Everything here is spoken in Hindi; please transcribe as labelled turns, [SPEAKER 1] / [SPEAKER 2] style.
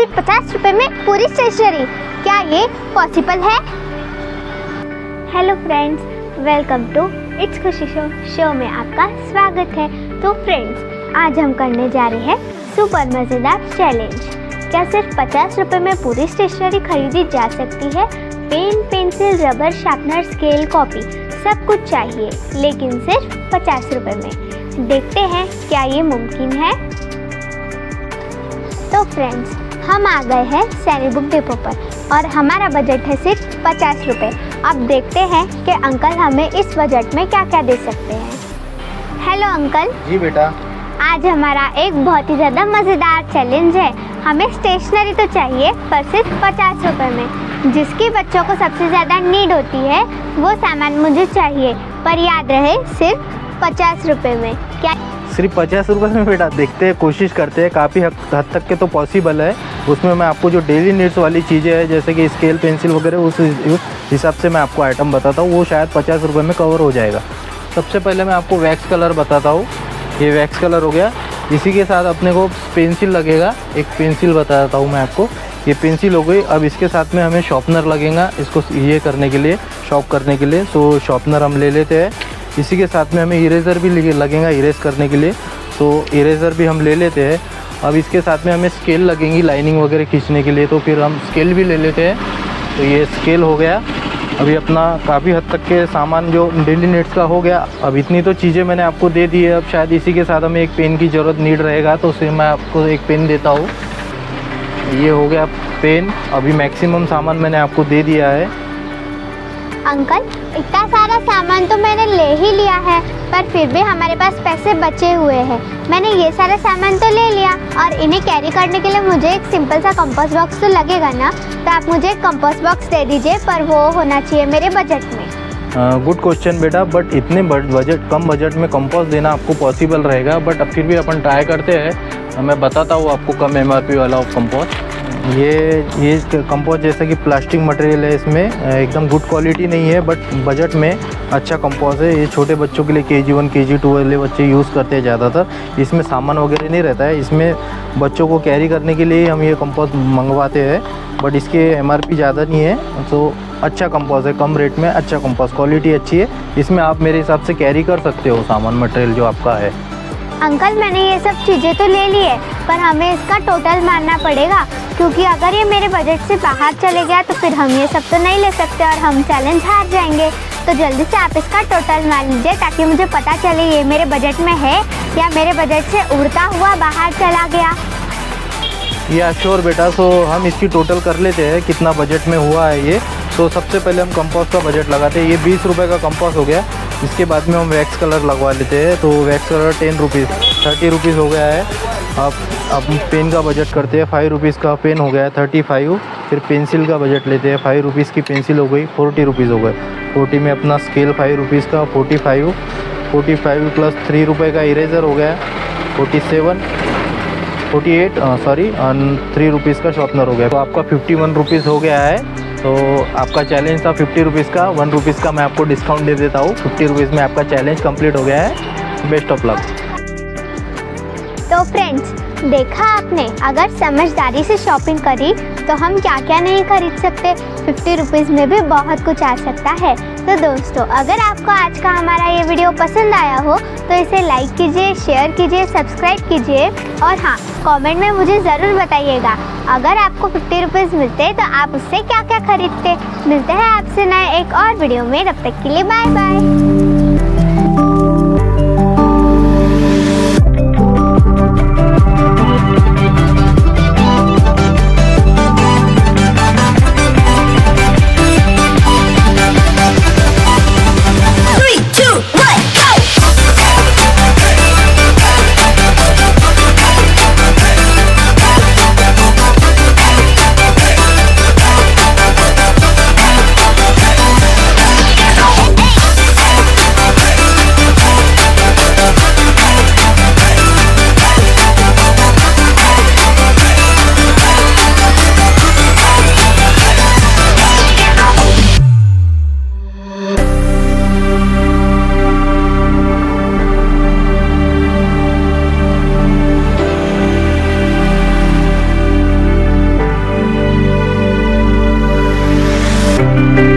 [SPEAKER 1] सिर्फ 50 रुपए में पूरी स्टेशनरी। क्या ये पॉसिबल है? Hello friends, welcome to it's Khushi show में आपका स्वागत है। तो फ्रेंड्स, आज हम करने जा रहे हैं सुपर मज़ेदार चैलेंज। क्या सिर्फ 50 रुपए में पूरी स्टेशनरी खरीदी जा सकती है? Pen, pencil, rubber, sharpener, scale, copy सब कुछ चाहिए, लेकिन सिर्फ 50 रुपए में। देखते हैं क्या ये मुमकिन है। तो फ्रेंड्स, हम आ गए हैं सैनी बुक डिपो पर और हमारा बजट है सिर्फ 50 रुपये। अब देखते हैं कि अंकल हमें इस बजट में क्या क्या दे सकते हैं। Hello uncle.
[SPEAKER 2] जी बेटा।
[SPEAKER 1] आज हमारा एक बहुत ही ज़्यादा मज़ेदार चैलेंज है। हमें स्टेशनरी तो चाहिए पर सिर्फ 50 रुपये में। जिसकी बच्चों को सबसे ज़्यादा नीड होती है वो सामान मुझे चाहिए, पर याद रहे सिर्फ 50 रुपये में। क्या
[SPEAKER 2] सिर्फ 50 रुपये में बेटा? देखते हैं, कोशिश करते हैं। काफ़ी हद तक के तो पॉसिबल है। उसमें मैं आपको जो डेली नीड्स वाली चीज़ें हैं जैसे कि स्केल, पेंसिल वगैरह, उस हिसाब से मैं आपको आइटम बताता हूँ। वो शायद 50 रुपये में कवर हो जाएगा। सबसे पहले मैं आपको वैक्स कलर बताता हूँ। ये वैक्स कलर हो गया। इसी के साथ अपने को पेंसिल लगेगा। एक पेंसिल बताता हूँ मैं आपको। ये पेंसिल हो गई। अब इसके साथ में हमें शॉर्पनर लगेगा इसको ये करने के लिए, शॉर्प करने के लिए। तो शॉर्पनर हम ले लेते हैं। इसी के साथ में हमें इरेज़र भी लगेगा इरेज करने के लिए, तो इरेज़र भी हम ले लेते हैं। अब इसके साथ में हमें स्केल लगेंगी लाइनिंग वगैरह खींचने के लिए, तो फिर हम स्केल भी ले लेते हैं। तो ये स्केल हो गया। अभी अपना काफ़ी हद तक के सामान जो डेली नीड्स का हो गया। अब इतनी तो चीज़ें मैंने आपको दे दी है। अब शायद इसी के साथ हमें एक पेन की ज़रूरत नीड रहेगा, तो उसे मैं आपको एक पेन देता हूँ। ये हो गया पेन। अभी मैक्सिमम सामान मैंने आपको दे दिया है।
[SPEAKER 1] अंकल, इतना सारा सामान तो मैंने ले ही लिया है, पर फिर भी हमारे पास पैसे बचे हुए हैं। मैंने ये सारा सामान तो ले लिया और इन्हें कैरी करने के लिए मुझे एक सिंपल सा कंपास बॉक्स तो लगेगा ना। तो आप मुझे एक कंपास बॉक्स दे दीजिए, पर वो होना चाहिए मेरे बजट में।
[SPEAKER 2] गुड क्वेश्चन बेटा, बट इतने कम बजट में कंपास देना आपको पॉसिबल रहेगा, बट अब फिर भी अपन ट्राई करते हैं। मैं बताता हूँ आपको कम MRP वाला कंपास। ये कंपास जैसा कि प्लास्टिक मटेरियल है, इसमें एकदम गुड क्वालिटी नहीं है, बट बजट में अच्छा कंपास है। ये छोटे बच्चों के लिए KG1 KG2 वाले बच्चे यूज़ करते हैं ज़्यादातर। इसमें सामान वगैरह नहीं रहता है। इसमें बच्चों को कैरी करने के लिए हम ये कंपास मंगवाते हैं, बट इसके MRP ज़्यादा नहीं है। तो अच्छा कंपास है, कम रेट में अच्छा कंपास, क्वालिटी अच्छी है। इसमें आप मेरे हिसाब से कैरी कर सकते हो सामान मटेरियल जो आपका है।
[SPEAKER 1] अंकल, मैंने ये सब चीज़ें तो ले ली है, पर हमें इसका टोटल मानना पड़ेगा, क्योंकि अगर ये मेरे बजट से बाहर चले गया तो फिर हम ये सब तो नहीं ले सकते और हम चैलेंज हार जाएंगे। तो जल्दी से आप इसका टोटल मान लीजिए, ताकि मुझे पता चले ये मेरे बजट में है या मेरे बजट से उड़ता हुआ बाहर चला गया।
[SPEAKER 2] या श्योर बेटा। सो हम इसकी टोटल कर लेते हैं कितना बजट में हुआ है ये। तो सबसे पहले हम कंपास का बजट लगाते हैं। ये 20 रुपये का कंपास हो गया। इसके बाद में हम वैक्स कलर लगवा लेते हैं। तो वैक्स कलर 10 रुपीज़, 30 रुपीज़ हो गया है। अब पेन का बजट करते हैं। 5 रुपीज़ का पेन हो गया है, 35। फिर पेंसिल का बजट लेते हैं। 5 रुपीज़ की पेंसिल हो गई, 40 रुपीज़ हो गए। 40 में अपना स्केल 5 रुपीज़ का, 45 प्लस 3 रुपये का इरेज़र हो गया, 3 रुपीज़ का शॉर्पनर हो गया। तो आपका 51 रुपीज़ हो गया है। तो आपका चैलेंज था 50 रुपीज़ का। 1 रुपीज़ का मैं आपको डिस्काउंट दे देता हूँ। 50 रुपीज़ में आपका चैलेंज कंप्लीट हो गया है। Best of luck.
[SPEAKER 1] तो फ्रेंड्स, देखा आपने, अगर समझदारी से शॉपिंग करी तो हम क्या क्या नहीं खरीद सकते। 50 रुपीज़ में भी बहुत कुछ आ सकता है। तो दोस्तों, अगर आपको आज का हमारा ये वीडियो पसंद आया हो तो इसे लाइक कीजिए, शेयर कीजिए, सब्सक्राइब कीजिए और हाँ, कमेंट में मुझे ज़रूर बताइएगा अगर आपको 50 रुपीज़ मिलते तो आप उससे क्या क्या खरीदते। मिलते हैं आपसे नए एक और वीडियो में। तब तक के लिए बाय बाय। है।